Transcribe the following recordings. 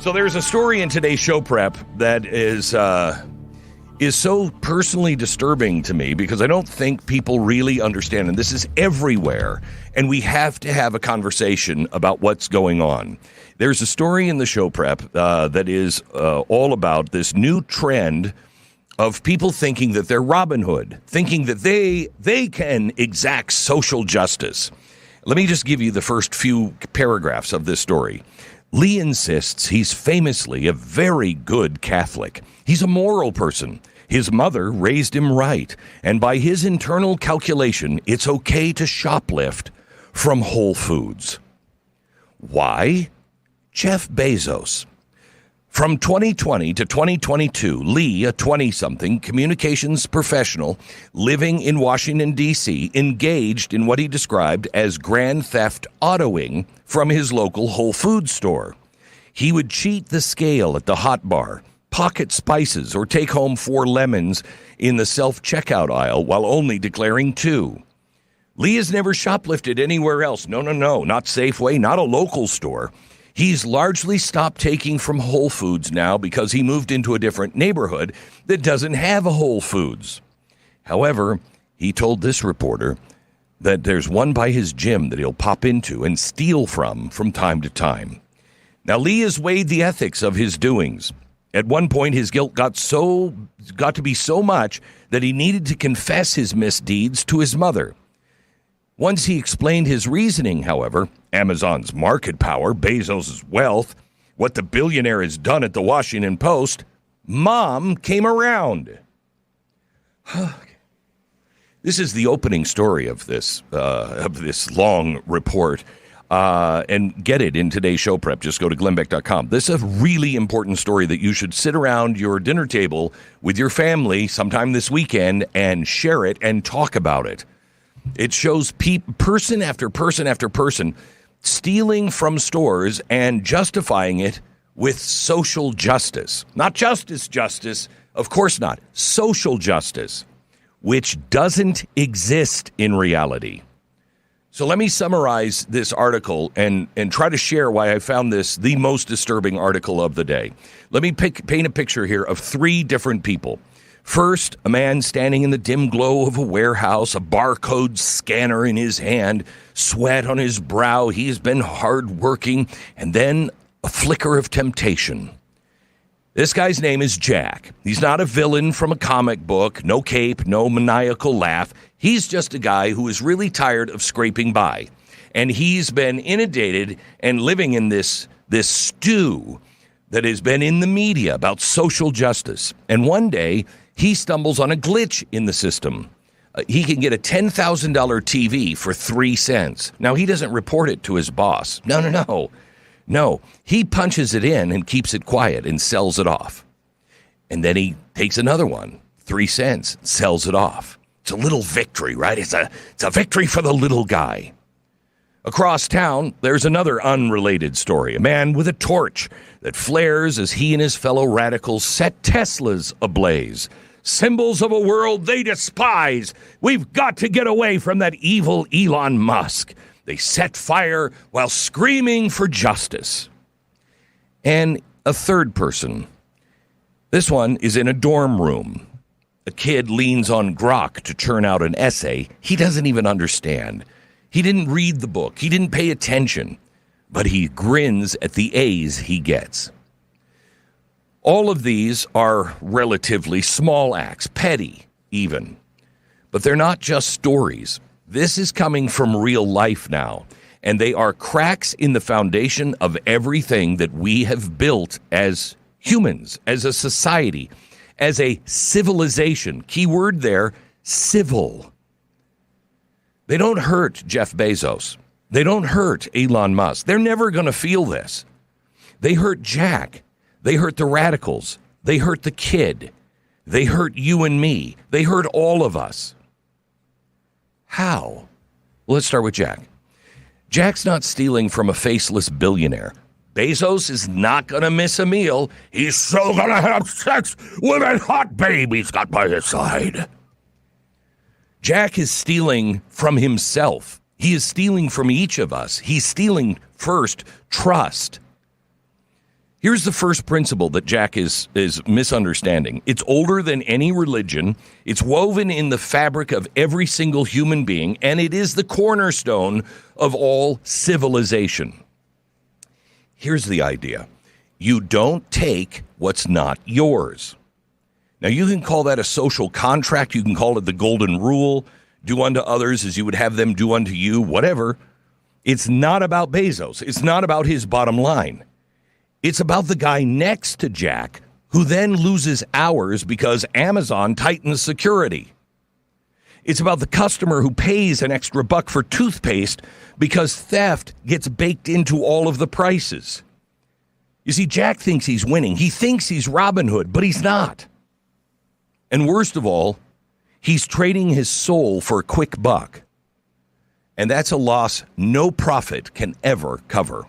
So there's a story in today's show prep that is so personally disturbing to me because I don't think people really understand, and this is everywhere, and we have to have a conversation about what's going on. There's a story in the show prep that is all about this new trend of people thinking that they're Robin Hood, thinking that they can exact social justice. Let me just give you the first few paragraphs of this story. Lee insists he's famously a very good Catholic. He's a moral person. His mother raised him right, and by his internal calculation, it's okay to shoplift from Whole Foods. Why? Jeff Bezos. From 2020 to 2022, Lee, a 20-something communications professional living in Washington, D.C., engaged in what he described as grand theft autoing from his local Whole Foods store. He would cheat the scale at the hot bar, pocket spices, or take home 4 lemons in the self-checkout aisle while only declaring 2. Lee has never shoplifted anywhere else. No, not Safeway, not a local store. He's largely stopped taking from Whole Foods now because he moved into a different neighborhood that doesn't have a Whole Foods. However, he told this reporter that there's one by his gym that he'll pop into and steal from time to time. Now, Lee has weighed the ethics of his doings. At one point, his guilt got to be so much that he needed to confess his misdeeds to his mother. Once he explained his reasoning, however, Amazon's market power, Bezos' wealth, what the billionaire has done at the Washington Post, Mom came around. This is the opening story of this long report, and get it in today's show prep. Just go to glennbeck.com. This is a really important story that you should sit around your dinner table with your family sometime this weekend and share it and talk about it. It shows person after person after person stealing from stores and justifying it with social justice. Not justice, of course not. Social justice, which doesn't exist in reality. So let me summarize this article and try to share why I found this the most disturbing article of the day. Let me paint a picture here of 3 different people. First, a man standing in the dim glow of a warehouse, a barcode scanner in his hand, sweat on his brow. He's been hard working, and then a flicker of temptation. This guy's name is Jack. He's not a villain from a comic book, no cape, no maniacal laugh. He's just a guy who is really tired of scraping by, and he's been inundated and living in this stew that has been in the media about social justice. And one day, he stumbles on a glitch in the system. He can get a $10,000 TV for 3 cents. Now, he doesn't report it to his boss. No. He punches it in and keeps it quiet and sells it off. And then he takes another one, 3 cents, sells it off. It's a little victory, right? It's a victory for the little guy. Across town, there's another unrelated story. A man with a torch that flares as he and his fellow radicals set Teslas ablaze. Symbols of a world they despise. We've got to get away from that evil Elon Musk. They set fire while screaming for justice. And a third person. This one is in a dorm room. A kid leans on Grok to churn out an essay he doesn't even understand. He didn't read the book. He didn't pay attention. But he grins at the A's he gets. All of these are relatively small acts, petty even. But they're not just stories. This is coming from real life now. And they are cracks in the foundation of everything that we have built as humans, as a society, as a civilization. Key word there, civil. They don't hurt Jeff Bezos. They don't hurt Elon Musk. They're never going to feel this. They hurt Jack. They hurt the radicals. They hurt the kid. They hurt you and me. They hurt all of us. How? Well, let's start with Jack. Jack's not stealing from a faceless billionaire. Bezos is not going to miss a meal. He's so going to have sex with that hot babe he's got by his side. Jack is stealing from himself. He is stealing from each of us. He's stealing, first, trust. Here's the first principle that Jack is misunderstanding. It's older than any religion. It's woven in the fabric of every single human being, and it is the cornerstone of all civilization. Here's the idea. You don't take what's not yours. Now, you can call that a social contract. You can call it the golden rule. Do unto others as you would have them do unto you, whatever. It's not about Bezos. It's not about his bottom line. It's about the guy next to Jack who then loses hours because Amazon tightens security. It's about the customer who pays an extra buck for toothpaste because theft gets baked into all of the prices. You see, Jack thinks he's winning. He thinks he's Robin Hood, but he's not. And worst of all, he's trading his soul for a quick buck. And that's a loss no profit can ever cover.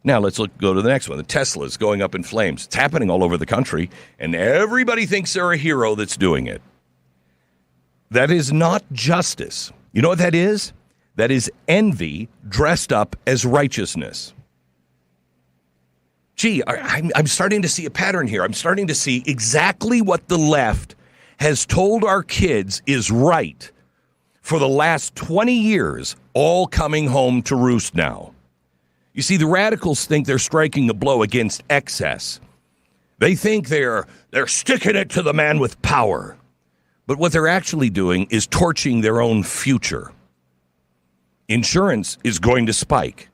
Now let's go to the next one. The Tesla's going up in flames. It's happening all over the country, and everybody thinks they're a hero that's doing it. That is not justice. You know what that is? That is envy dressed up as righteousness. Gee, I'm starting to see a pattern here. I'm starting to see exactly what the left has told our kids is right for the last 20 years, all coming home to roost now. You see, the radicals think they're striking a blow against excess. They think they're sticking it to the man with power. But what they're actually doing is torching their own future. Insurance is going to spike.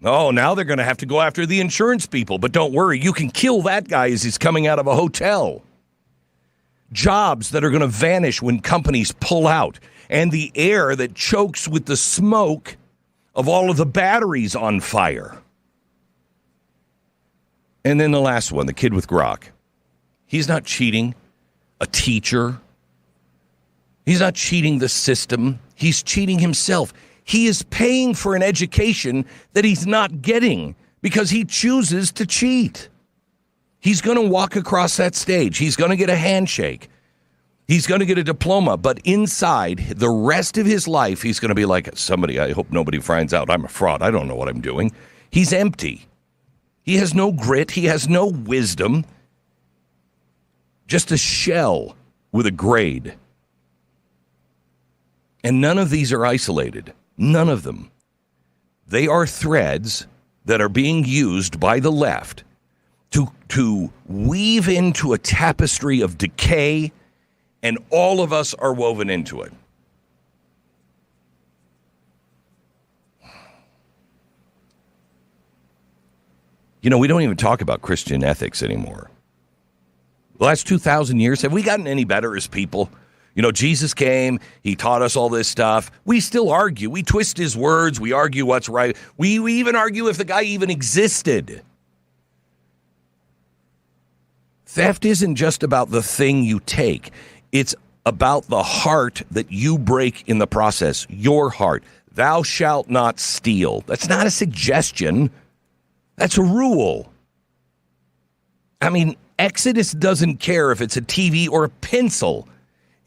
Oh, now they're going to have to go after the insurance people. But don't worry, you can kill that guy as he's coming out of a hotel. Jobs that are going to vanish when companies pull out. And the air that chokes with the smoke of all of the batteries on fire. And then the last one, the kid with grok. He's not cheating a teacher. He's not cheating the system. He's cheating himself. He is paying for an education that he's not getting because he chooses to cheat. He's going to walk across that stage. He's going to get a handshake. He's going to get a diploma, but inside the rest of his life, he's going to be like somebody. I hope nobody finds out I'm a fraud. I don't know what I'm doing. He's empty. He has no grit. He has no wisdom. Just a shell with a grade. And none of these are isolated. None of them. They are threads that are being used by the left to weave into a tapestry of decay, and all of us are woven into it. You know, we don't even talk about Christian ethics anymore. The last 2,000 years, have we gotten any better as people? You know, Jesus came, he taught us all this stuff. We still argue. We twist his words. We argue what's right. We even argue if the guy even existed. Theft isn't just about the thing you take. It's about the heart that you break in the process. Your heart. Thou shalt not steal. That's not a suggestion. That's a rule. I mean, Exodus doesn't care if it's a TV or a pencil.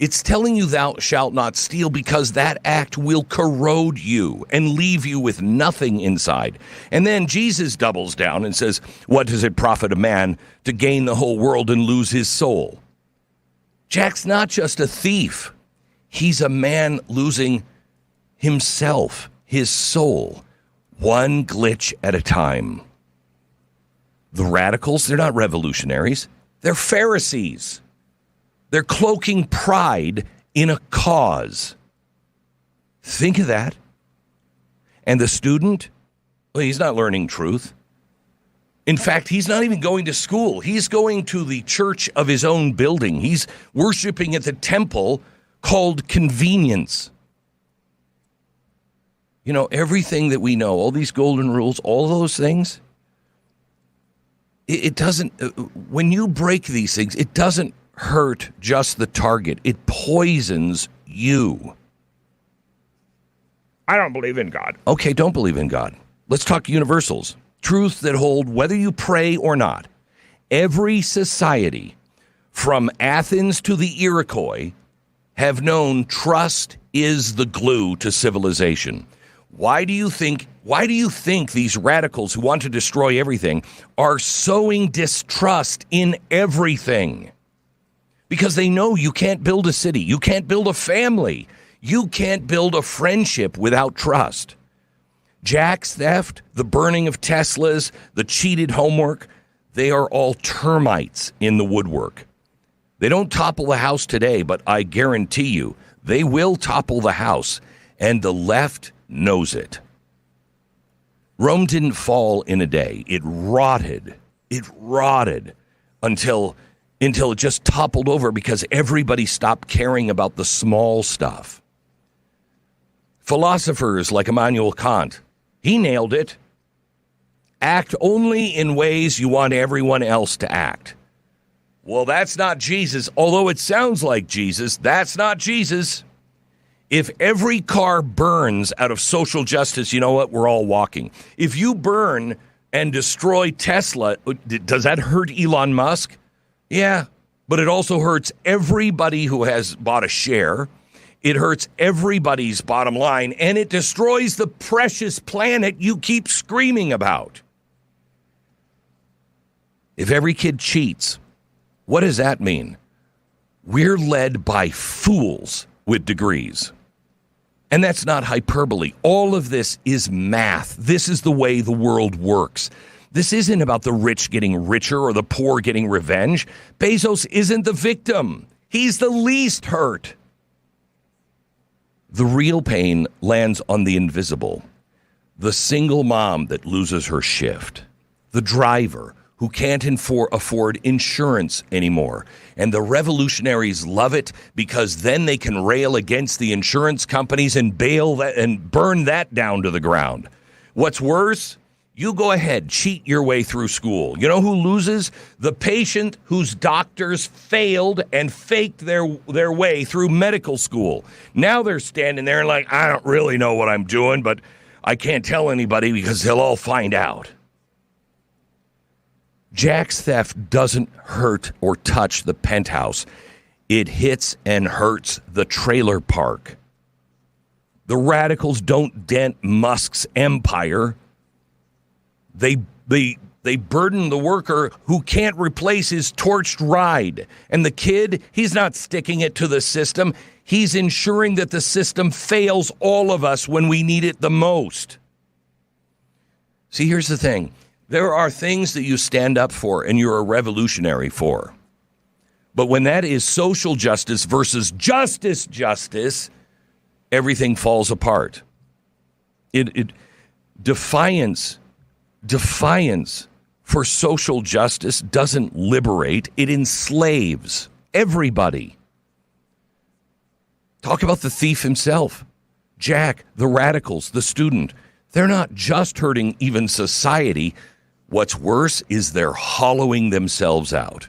It's telling you thou shalt not steal because that act will corrode you and leave you with nothing inside. And then Jesus doubles down and says, what does it profit a man to gain the whole world and lose his soul? Jack's not just a thief. He's a man losing himself, his soul, one glitch at a time. The radicals, they're not revolutionaries. They're Pharisees. They're cloaking pride in a cause. Think of that. And the student, well, he's not learning truth. In fact, he's not even going to school. He's going to the church of his own building. He's worshiping at the temple called convenience. You know, everything that we know, all these golden rules, all those things, it doesn't, when you break these things, it doesn't hurt just the target. It poisons you. I don't believe in God. Okay, don't believe in God. Let's talk universals. Truths that hold whether you pray or not. Every society, from Athens to the Iroquois, have known trust is the glue to civilization. Why do you think these radicals who want to destroy everything are sowing distrust in everything? Because they know you can't build a city, you can't build a family, you can't build a friendship without trust. Jack's theft, the burning of Teslas, the cheated homework, they are all termites in the woodwork. They don't topple the house today, but I guarantee you they will topple the house, and the left knows it. Rome didn't fall in a day. It rotted. It rotted until it just toppled over because everybody stopped caring about the small stuff. Philosophers like Immanuel Kant, he nailed it. Act only in ways you want everyone else to act. Well, that's not Jesus. Although it sounds like Jesus, that's not Jesus. If every car burns out of social justice, you know what? We're all walking. If you burn and destroy Tesla, does that hurt Elon Musk? Yeah, but it also hurts everybody who has bought a share. It hurts everybody's bottom line, and it destroys the precious planet you keep screaming about. If every kid cheats, what does that mean? We're led by fools with degrees. And that's not hyperbole. All of this is math. This is the way the world works. This isn't about the rich getting richer or the poor getting revenge. Bezos isn't the victim. He's the least hurt. The real pain lands on the invisible. The single mom that loses her shift. The driver who can't afford insurance anymore. And the revolutionaries love it because then they can rail against the insurance companies and bail that and burn that down to the ground. What's worse? You go ahead, cheat your way through school. You know who loses? The patient whose doctors failed and faked their way through medical school. Now they're standing there and like, I don't really know what I'm doing, but I can't tell anybody because they'll all find out. Jack's theft doesn't hurt or touch the penthouse. It hits and hurts the trailer park. The radicals don't dent Musk's empire. They burden the worker who can't replace his torched ride. And the kid, he's not sticking it to the system. He's ensuring that the system fails all of us when we need it the most. See, here's the thing. There are things that you stand up for and you're a revolutionary for. But when that is social justice versus justice, everything falls apart. Defiance for social justice doesn't liberate, it enslaves everybody. Talk about the thief himself. Jack, the radicals, the student. They're not just hurting even society. What's worse is they're hollowing themselves out.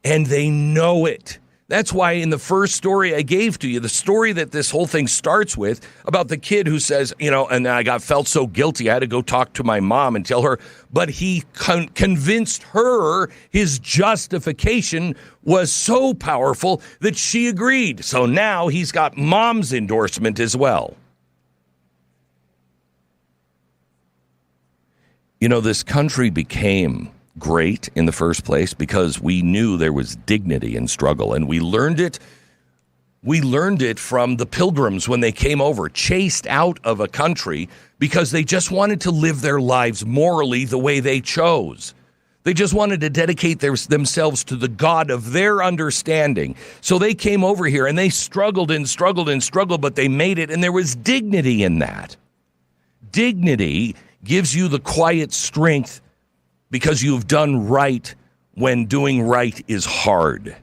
And they know it. That's why in the first story I gave to you, the story that this whole thing starts with, about the kid who says, and I felt so guilty, I had to go talk to my mom and tell her, but he convinced her his justification was so powerful that she agreed. So now he's got mom's endorsement as well. This country became great in the first place because we knew there was dignity in struggle, and we learned it from the Pilgrims when they came over, chased out of a country because they just wanted to live their lives morally the way they chose. They just wanted to dedicate themselves to the God of their understanding. So they came over here and they struggled, but they made it, and there was dignity in that. Dignity gives you the quiet strength because you've done right when doing right is hard.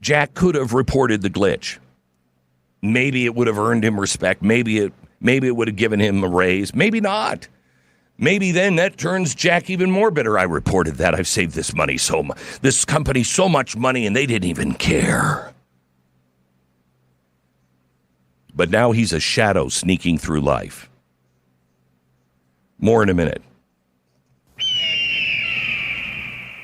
Jack could have reported the glitch. Maybe it would have earned him respect. Maybe it would have given him a raise. Maybe not. Maybe then that turns Jack even more bitter. I reported that. I've saved this company so much money, and they didn't even care. But now he's a shadow sneaking through life. More in a minute.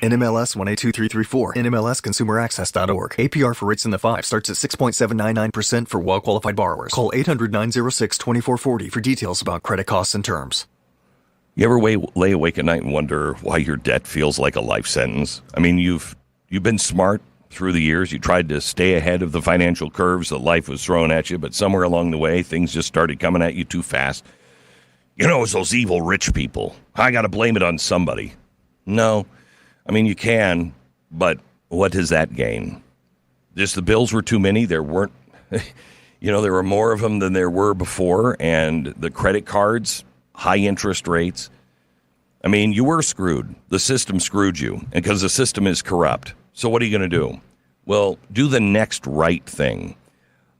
NMLS 182334. NMLSConsumerAccess.org. APR for rates in the 5 starts at 6.799% for well-qualified borrowers. Call 800-906-2440 for details about credit costs and terms. You ever lay awake at night and wonder why your debt feels like a life sentence? I mean, you've been smart through the years. You tried to stay ahead of the financial curves that life was throwing at you, but somewhere along the way, things just started coming at you too fast. You know, it's those evil rich people. I got to blame it on somebody. No. I mean, you can, but what does that gain? Just the bills were too many. There weren't, there were more of them than there were before. And the credit cards, high interest rates. I mean, you were screwed. The system screwed you because the system is corrupt. So what are you going to do? Well, do the next right thing.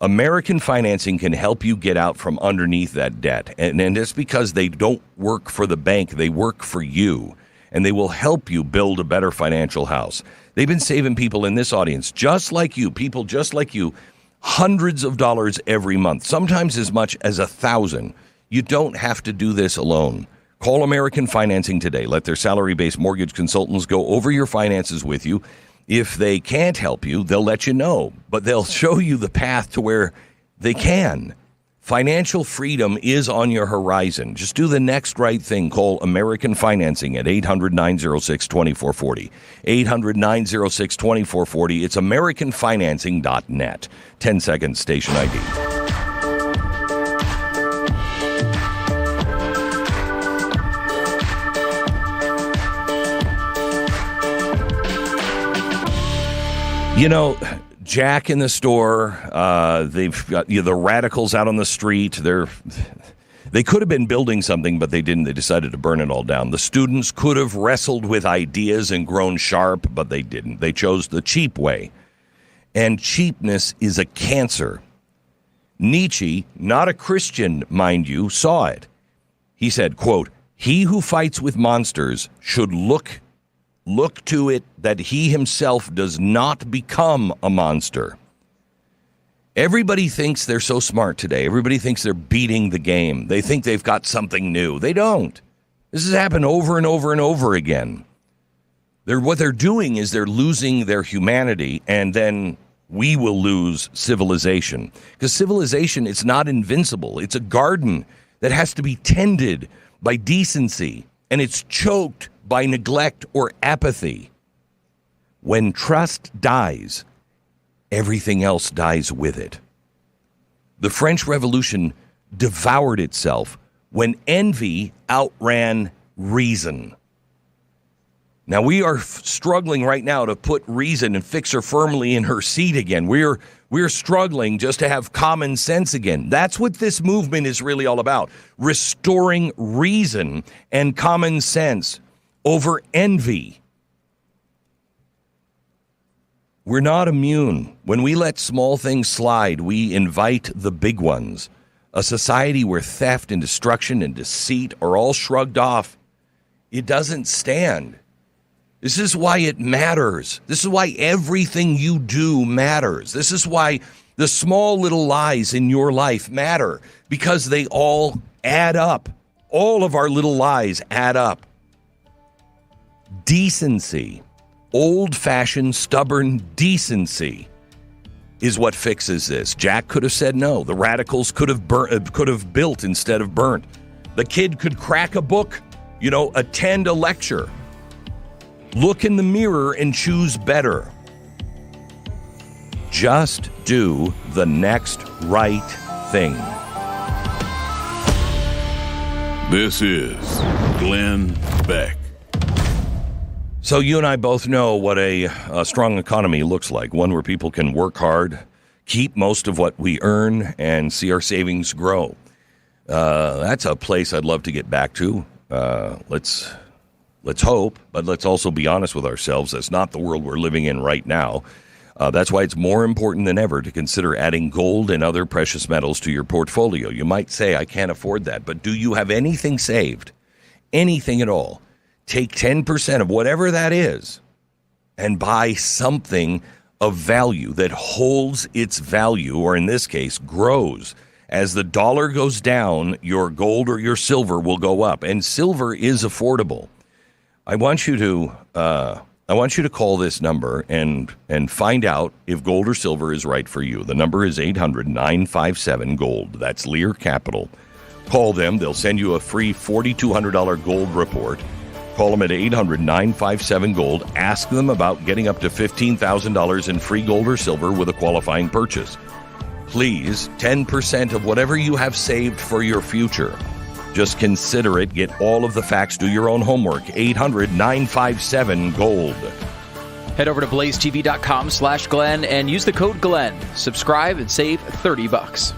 American Financing can help you get out from underneath that debt. And it's because they don't work for the bank. They work for you. And they will help you build a better financial house. They've been saving people in this audience, just like you, people just like you, hundreds of dollars every month, sometimes as much as $1,000. You don't have to do this alone. Call American Financing today. Let their salary-based mortgage consultants go over your finances with you. If they can't help you, they'll let you know, but they'll show you the path to where they can. Financial freedom is on your horizon. Just do the next right thing. Call American Financing at 800-906-2440. 800-906-2440. It's AmericanFinancing.net. 10 seconds, station ID. You know, Jack in the store, they've got the radicals out on the street. They could have been building something, but they didn't. They decided to burn it all down. The students could have wrestled with ideas and grown sharp, but they didn't. They chose the cheap way. And cheapness is a cancer. Nietzsche, not a Christian, mind you, saw it. He said, quote, "He who fights with monsters should look to it that he himself does not become a monster." Everybody thinks they're so smart today. Everybody thinks they're beating the game. They think they've got something new. They don't. This has happened over and over and over again. What they're doing is they're losing their humanity, and then we will lose civilization. Because civilization, it's not invincible. It's a garden that has to be tended by decency, and it's choked by neglect or apathy. When trust dies, everything else dies with it. The French Revolution devoured itself when envy outran reason. Now, we are struggling right now to put reason and fix her firmly in her seat again. We're struggling just to have common sense again. That's what this movement is really all about. Restoring reason and common sense over envy. We're not immune. When we let small things slide, we invite the big ones. A society where theft and destruction and deceit are all shrugged off. It doesn't stand. This is why it matters. This is why everything you do matters. This is why the small little lies in your life matter, because they all add up. All of our little lies add up. Decency, old-fashioned, stubborn decency is what fixes this. Jack could have said no. The radicals could have built instead of burnt. The kid could crack a book, attend a lecture. Look in the mirror and choose better. Just do the next right thing. This is Glenn Beck. So you and I both know what a strong economy looks like. One where people can work hard, keep most of what we earn, and see our savings grow. That's a place I'd love to get back to. Let's hope, but let's also be honest with ourselves. That's not the world we're living in right now. That's why it's more important than ever to consider adding gold and other precious metals to your portfolio. You might say, I can't afford that, but do you have anything saved? Anything at all? Take 10% of whatever that is and buy something of value that holds its value, or in this case, grows. As the dollar goes down, your gold or your silver will go up, and silver is affordable. I want you to I want you to call this number and find out if gold or silver is right for you. The number is 800-957-GOLD. That's Lear Capital. Call them. They'll send you a free $4,200 gold report. Call them at 800-957-GOLD. Ask them about getting up to $15,000 in free gold or silver with a qualifying purchase. Please, 10% of whatever you have saved for your future. Just consider it. Get all of the facts. Do your own homework. 800-957-GOLD. Head over to blazetv.com/Glenn and use the code Glenn. Subscribe and save $30.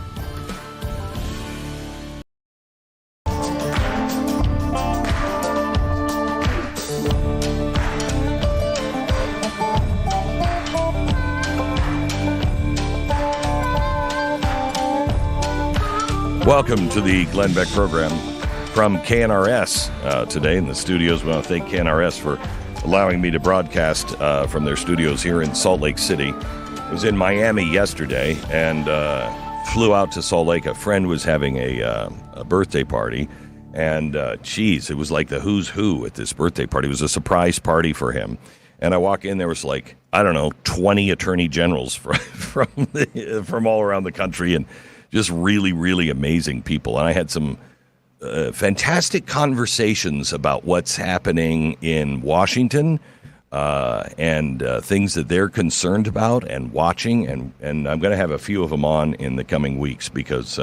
Welcome to the Glenn Beck program from KNRS today in the studios. We want to thank KNRS for allowing me to broadcast from their studios here in Salt Lake City. I was in Miami yesterday and flew out to Salt Lake. A friend was having a birthday party, and it was like the who's who at this birthday party. It was a surprise party for him. And I walk in, there was 20 attorney generals from all around the country, and just really, really amazing people. And I had some fantastic conversations about what's happening in Washington and things that they're concerned about and watching. And I'm going to have a few of them on in the coming weeks because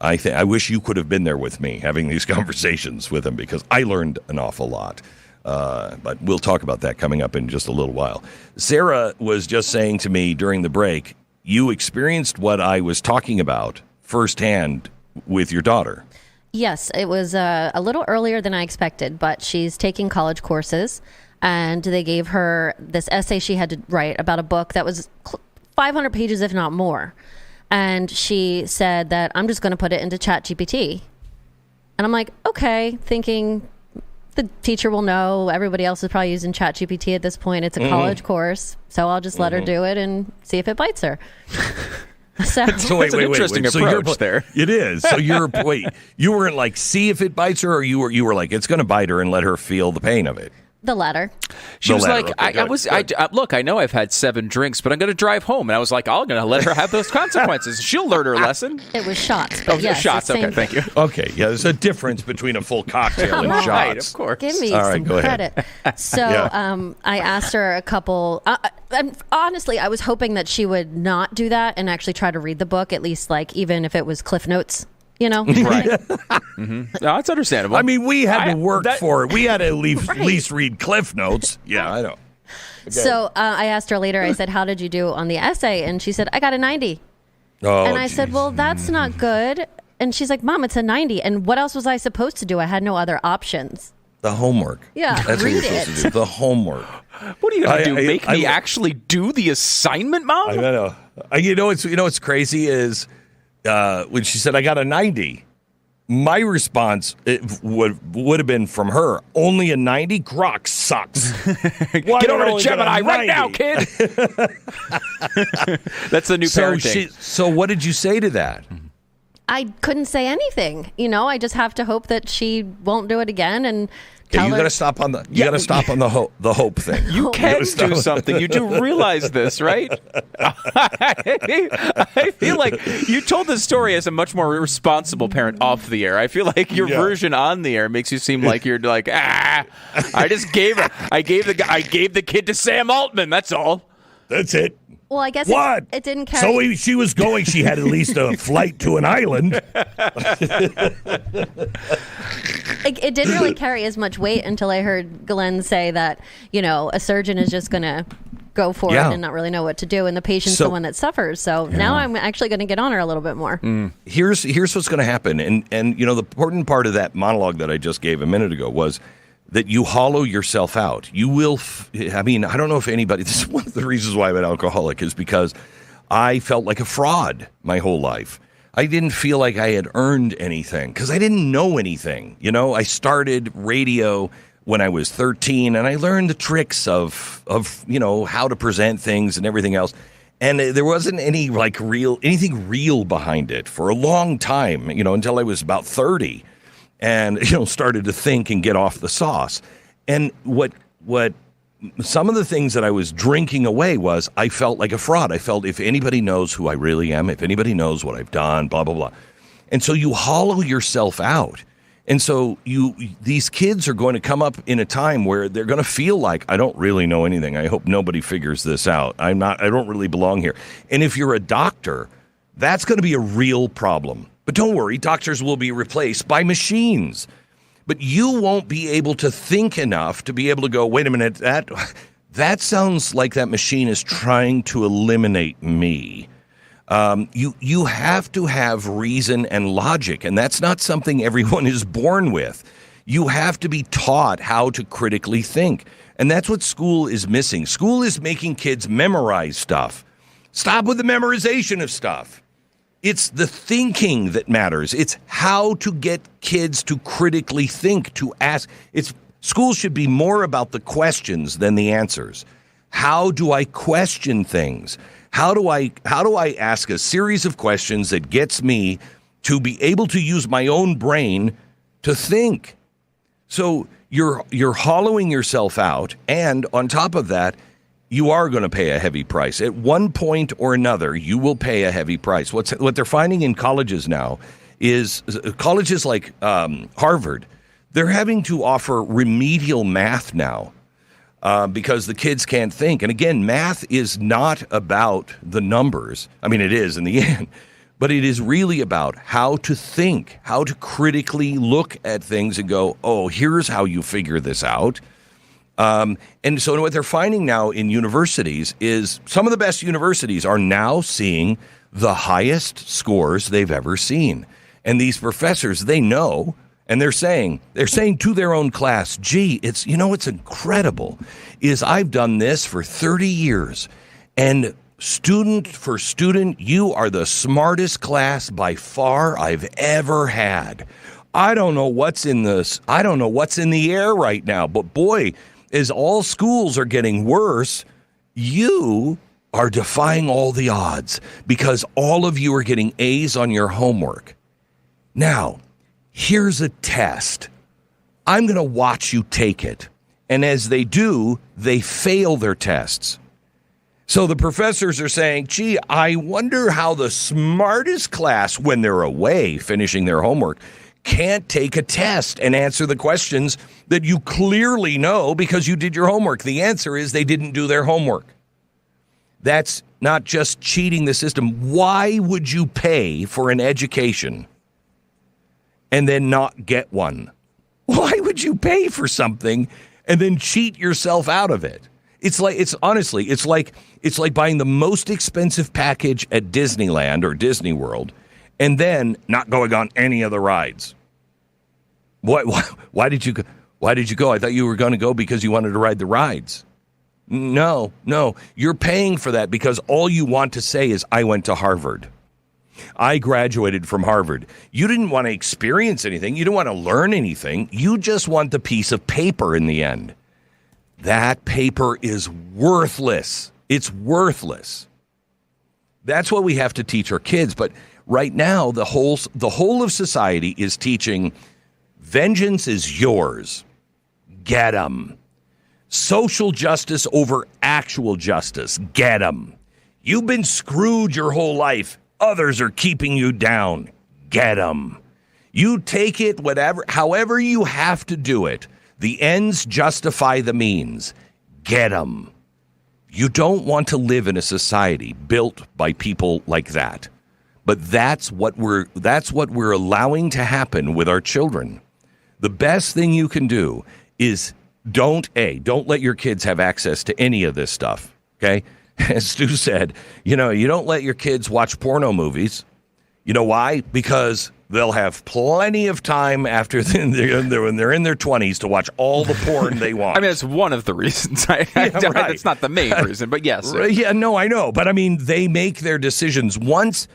I wish you could have been there with me having these conversations with them because I learned an awful lot. But we'll talk about that coming up in just a little while. Sarah was just saying to me during the break, you experienced what I was talking about firsthand with your daughter. Yes, it was a little earlier than I expected, but she's taking college courses, and they gave her this essay she had to write about a book that was 500 pages, if not more. And she said that I'm just going to put it into ChatGPT. And I'm like, okay, thinking the teacher will know. Everybody else is probably using ChatGPT at this point. It's a college course, so I'll just let her do it and see if it bites her. So wait, interesting approach there. It is. So you weren't like, see if it bites her, or you were like, it's going to bite her and let her feel the pain of it. The latter. She was like, look, I know I've had 7 drinks, but I'm going to drive home. And I was like, I'm going to let her have those consequences. She'll learn her lesson. It was shots. But yes, shots. Okay, thank you. Okay, yeah, there's a difference between a full cocktail and shots. Right, of course. Give me some credit. So I asked her a couple. And honestly, I was hoping that she would not do that and actually try to read the book, at least even if it was Cliff Notes. Right. Mm-hmm. No, it's understandable. I mean, we had to work for it. We had to at least read Cliff Notes. Yeah, I know. Okay. So I asked her later, I said, how did you do on the essay? And she said, I got a 90. Oh, and I said, well, that's not good. And she's like, Mom, it's a 90. And what else was I supposed to do? I had no other options. The homework. Yeah, that's read what you're supposed to do. The homework. What are you going to do? Make me actually do the assignment, Mom? I know. What's crazy is when she said I got a 90, my response would have been from her, only a 90? Grok sucks. Get over to Gemini right now, kid. That's the new parenting. So what did you say to that? I couldn't say anything. I just have to hope that she won't do it again and you got to stop on the hope thing. You can do something. You do realize this, right? I feel like you told this story as a much more responsible parent off the air. I feel like your version on the air makes you seem like you're like, I gave the kid to Sam Altman. That's all. That's it. Well, I guess what? It didn't carry. So she was going. She had at least a flight to an island. It didn't really carry as much weight until I heard Glenn say that, a surgeon is just going to go for it and not really know what to do, and the patient's the one that suffers. So now I'm actually going to get on her a little bit more. Here's what's going to happen, and the important part of that monologue that I just gave a minute ago was that you hollow yourself out. You will, I don't know if anybody, this is one of the reasons why I'm an alcoholic, is because I felt like a fraud my whole life. I didn't feel like I had earned anything because I didn't know anything. I started radio when I was 13 and I learned the tricks of how to present things and everything else. And there wasn't anything real behind it for a long time, until I was about 30. And started to think and get off the sauce. And what some of the things that I was drinking away was I felt like a fraud. I felt if anybody knows who I really am, if anybody knows what I've done, blah, blah, blah. And so you hollow yourself out. And so these kids are going to come up in a time where they're going to feel like, I don't really know anything. I hope nobody figures this out. I don't really belong here. And if you're a doctor, that's going to be a real problem. But don't worry, doctors will be replaced by machines. But you won't be able to think enough to be able to go, wait a minute, that sounds like that machine is trying to eliminate me. You have to have reason and logic, and that's not something everyone is born with. You have to be taught how to critically think, and that's what school is missing. School is making kids memorize stuff. Stop with the memorization of stuff. It's the thinking that matters. It's how to get kids to critically think, to ask. School should be more about the questions than the answers. How do I question things? How do I ask a series of questions that gets me to be able to use my own brain to think? So you're hollowing yourself out, and on top of that, you are going to pay a heavy price. At one point or another, you will pay a heavy price. What they're finding in colleges now is colleges like Harvard, they're having to offer remedial math now. Because the kids can't think. And again, math is not about the numbers. I mean, it is in the end. But it is really about how to think, how to critically look at things and go, oh, here's how you figure this out. And so what they're finding now in universities is some of the best universities are now seeing the highest scores they've ever seen. And these professors, they know. And they're saying to their own class, gee, it's incredible is I've done this for 30 years. And student for student, you are the smartest class by far I've ever had. I don't know what's in the air right now. But boy, as all schools are getting worse, you are defying all the odds because all of you are getting A's on your homework. Now, here's a test. I'm going to watch you take it. And as they do, they fail their tests. So the professors are saying, gee, I wonder how the smartest class, when they're away finishing their homework, can't take a test and answer the questions that you clearly know because you did your homework. The answer is they didn't do their homework. That's not just cheating the system. Why would you pay for an education and then not get one? Why would you pay for something and then cheat yourself out of it? It's like buying the most expensive package at Disneyland or Disney World and then not going on any of the rides. Why did you go? I thought you were going to go because you wanted to ride the rides. No, you're paying for that because all you want to say is I went to Harvard. I graduated from Harvard. You didn't want to experience anything. You didn't want to learn anything. You just want the piece of paper in the end. That paper is worthless. It's worthless. That's what we have to teach our kids. But right now, the whole of society is teaching vengeance is yours. Get 'em. Social justice over actual justice. Get 'em. You've been screwed your whole life. Others are keeping you down. Get 'em. You take it however you have to do it. The ends justify the means. Get 'em. You don't want to live in a society built by people like that. But that's what we're allowing to happen with our children. The best thing you can do is don't let your kids have access to any of this stuff. Okay? As Stu said, you don't let your kids watch porno movies. You know why? Because they'll have plenty of time after when they're in their 20s to watch all the porn they want. I mean, it's one of the reasons. Right. It's not the main reason, but yes. Yeah, no, I know. But I mean, they make their decisions once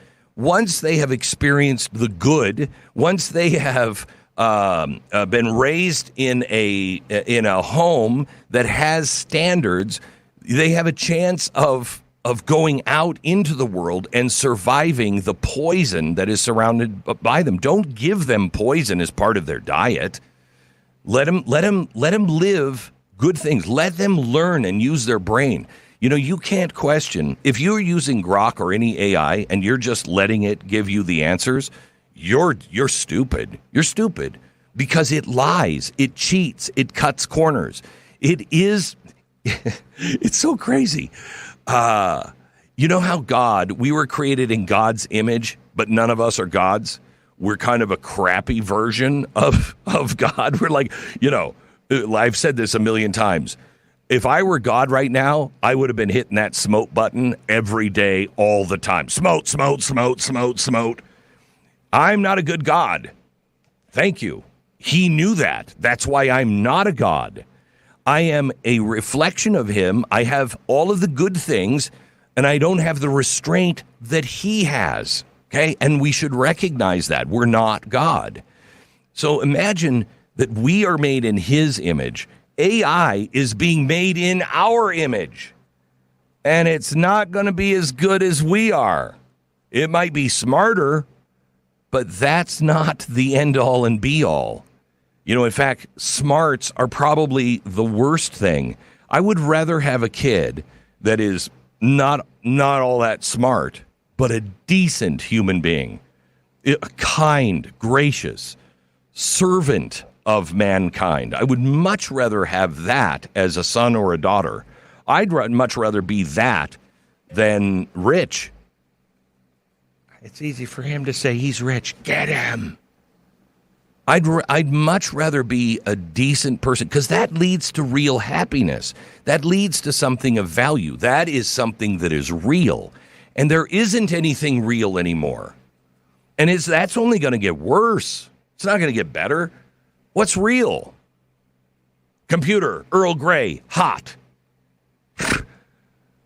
they have experienced the good, once they have been raised in a home that has standards, they have a chance of going out into the world and surviving the poison that is surrounded by them. Don't give them poison as part of their diet. Let them live good things. Let them learn and use their brain. You know, you can't question. If you're using Grok or any AI and you're just letting it give you the answers, you're stupid. You're stupid because it lies, it cheats, it cuts corners. It is, it's so crazy. You know how we were created in God's image, but none of us are gods? We're kind of a crappy version of God. We're like, you know, I've said this a million times. If I were God right now, I would have been hitting that smote button every day, all the time. Smote, smote, smote, smote, smote. I'm not a good God. Thank you. He knew that. That's why I'm not a God. I am a reflection of him. I have all of the good things, and I don't have the restraint that he has. Okay? And we should recognize that. We're not God. So imagine that we are made in his image. AI is being made in our image. And it's not going to be as good as we are. It might be smarter, but that's not the end all and be all. You know, in fact, smarts are probably the worst thing. I would rather have a kid that is not all that smart, but a decent human being, kind, gracious, servant of mankind. I would much rather have that as a son or a daughter. I'd much rather be that than rich. It's easy for him to say he's rich. Get him. I'd much rather be a decent person because that leads to real happiness. That leads to something of value. That is something that is real. And there isn't anything real anymore. And that's only going to get worse. It's not going to get better. What's real? Computer, Earl Grey, hot.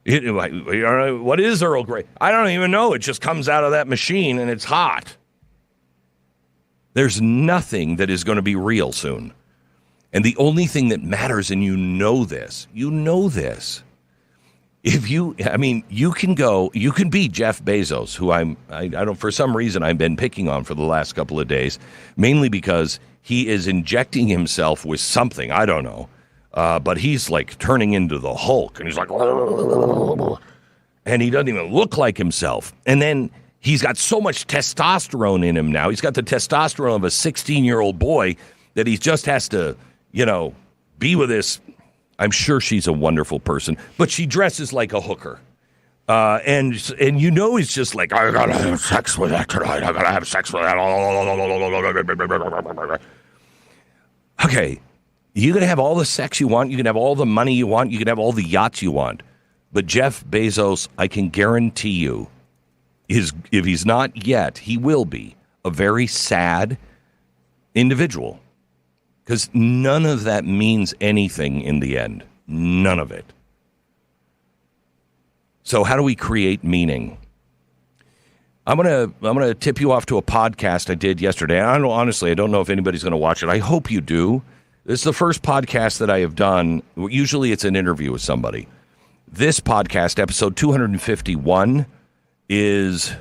What is Earl Grey? I don't even know. It just comes out of that machine and it's hot. There's nothing that is going to be real soon. And the only thing that matters, and you know this, you can be Jeff Bezos, who I don't, for some reason I've been picking on for the last couple of days, mainly because he is injecting himself with something, I don't know, but he's like turning into the Hulk, and he's like, and he doesn't even look like himself. And then he's got so much testosterone in him now. He's got the testosterone of a 16-year-old boy that he just has to, you know, be with this. I'm sure she's a wonderful person, but she dresses like a hooker. And you know he's just like, I gotta have sex with that tonight. I gotta have sex with that. Okay, you can have all the sex you want. You can have all the money you want. You can have all the yachts you want. But Jeff Bezos, I can guarantee you, if he's not yet, he will be a very sad individual. Because none of that means anything in the end. None of it. So how do we create meaning? I'm gonna tip you off to a podcast I did yesterday. I don't know if anybody's going to watch it. I hope you do. This is the first podcast that I have done. Usually it's an interview with somebody. This podcast, episode 251, is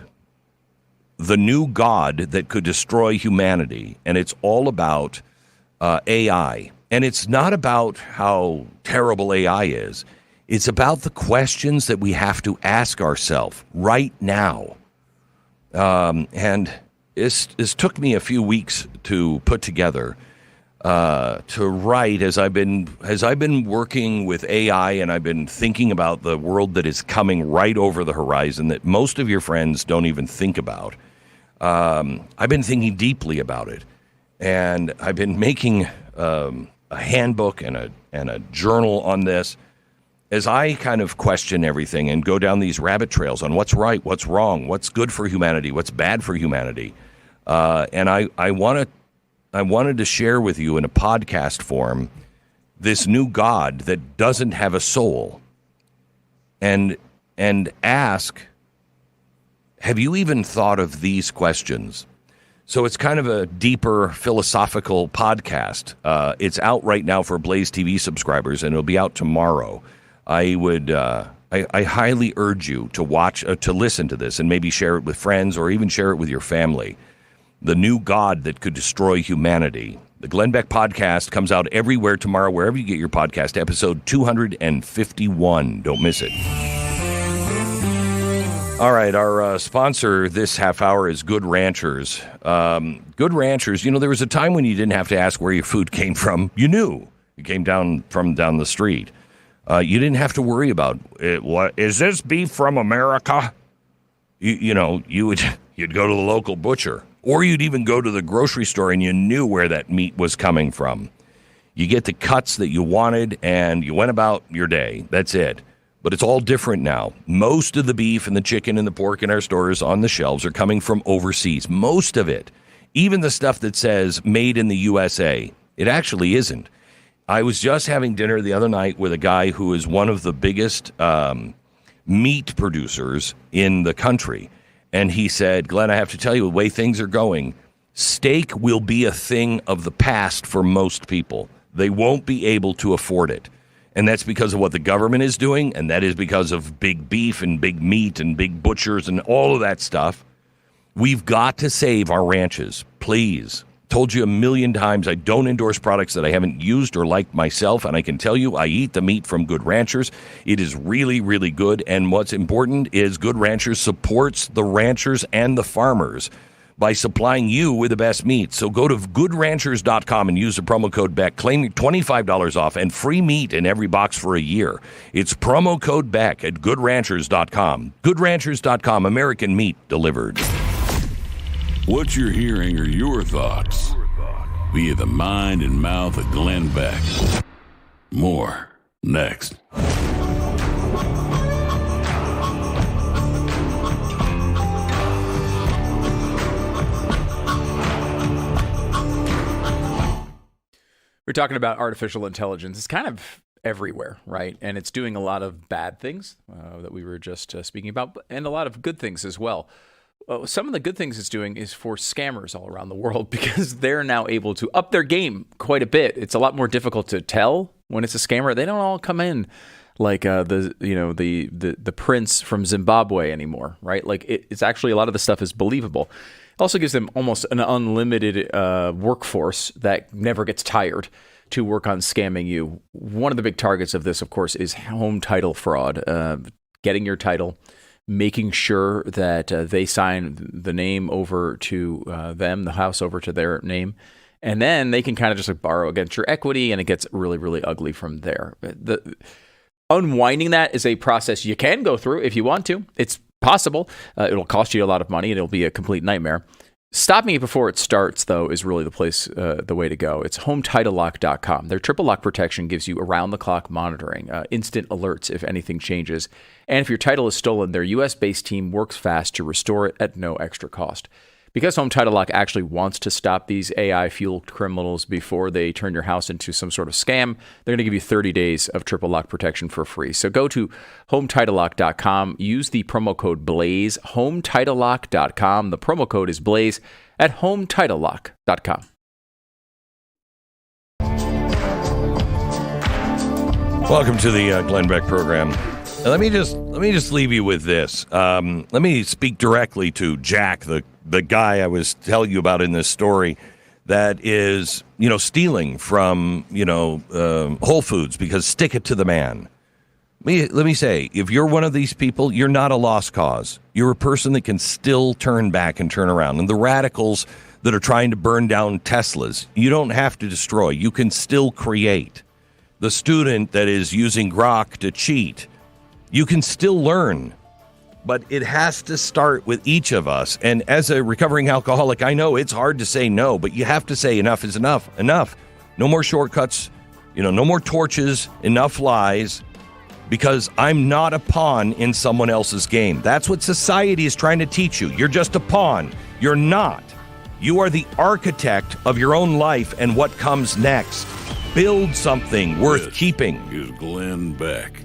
the new God that could destroy humanity. And it's all about AI. And it's not about how terrible AI is. It's about the questions that we have to ask ourselves right now. And this took me a few weeks to put together, to write as I've been working with AI, and I've been thinking about the world that is coming right over the horizon that most of your friends don't even think about. I've been thinking deeply about it, and I've been making a handbook and a journal on this as I kind of question everything and go down these rabbit trails on what's right, what's wrong, what's good for humanity, what's bad for humanity. And I wanted to share with you in a podcast form this new God that doesn't have a soul, and ask, have you even thought of these questions? So it's kind of a deeper philosophical podcast. It's out right now for Blaze TV subscribers, and it'll be out tomorrow. I highly urge you to watch, to listen to this, and maybe share it with friends or even share it with your family. The new God that could destroy humanity. The Glenn Beck podcast comes out everywhere tomorrow, wherever you get your podcast, episode 251. Don't miss it. All right, our sponsor this half hour is Good Ranchers. Good Ranchers, there was a time when you didn't have to ask where your food came from. You knew. It came down the street. You didn't have to worry about it. What is this beef from America? You'd go to the local butcher, or you'd even go to the grocery store and you knew where that meat was coming from. You get the cuts that you wanted and you went about your day. That's it. But it's all different now. Most of the beef and the chicken and the pork in our stores on the shelves are coming from overseas. Most of it. Even the stuff that says made in the USA. It actually isn't. I was just having dinner the other night with a guy who is one of the biggest meat producers in the country. And he said, Glenn, I have to tell you, the way things are going, steak will be a thing of the past for most people. They won't be able to afford it. And that's because of what the government is doing, and that is because of big beef and big meat and big butchers and all of that stuff. We've got to save our ranches, please. Told you a million times I don't endorse products that I haven't used or liked myself, and I can tell you I eat the meat from Good Ranchers. It is really, really good, and what's important is Good Ranchers supports the ranchers and the farmers by supplying you with the best meat. So go to goodranchers.com and use the promo code Beck. Claim $25 off and free meat in every box for a year. It's promo code Beck at goodranchers.com. Goodranchers.com, American meat delivered. What you're hearing are your thoughts via the mind and mouth of Glenn Beck. More next. We're talking about artificial intelligence. It's kind of everywhere, right? And it's doing a lot of bad things that we were just speaking about, and a lot of good things as well. Some of the good things it's doing is for scammers all around the world, because they're now able to up their game quite a bit. It's a lot more difficult to tell when it's a scammer. They don't all come in like the prince from Zimbabwe anymore, right? Like it's actually, a lot of the stuff is believable. It also gives them almost an unlimited workforce that never gets tired to work on scamming you. One of the big targets of this, of course, is home title fraud. Getting your title, making sure that they sign the name over to them, the house over to their name, and then they can kind of just like borrow against your equity, and it gets really, really ugly from there. Unwinding that is a process you can go through if you want to. It's possible. It'll cost you a lot of money, and it'll be a complete nightmare. Stopping it before it starts, though, is really the way to go. It's HomeTitleLock.com. Their triple lock protection gives you around-the-clock monitoring, instant alerts if anything changes. And if your title is stolen, their U.S.-based team works fast to restore it at no extra cost. Because Home Title Lock actually wants to stop these AI-fueled criminals before they turn your house into some sort of scam, they're going to give you 30 days of triple lock protection for free. So go to HomeTitleLock.com, use the promo code BLAZE, HomeTitleLock.com. The promo code is BLAZE at HomeTitleLock.com. Welcome to the Glenn Beck program. Let me just leave you with this. Let me speak directly to Jack, the guy I was telling you about in this story that is, stealing from, Whole Foods, because stick it to the man. Let me say, if you're one of these people, you're not a lost cause. You're a person that can still turn back and turn around. And the radicals that are trying to burn down Teslas, you don't have to destroy. You can still create. The student that is using Grok to cheat, you can still learn. But it has to start with each of us. And as a recovering alcoholic, I know it's hard to say no, but you have to say enough is enough. Enough. No more shortcuts, no more torches, enough lies, because I'm not a pawn in someone else's game. That's what society is trying to teach you. You're just a pawn. You're not. You are the architect of your own life and what comes next. Build something worth keeping. Is Glenn Beck.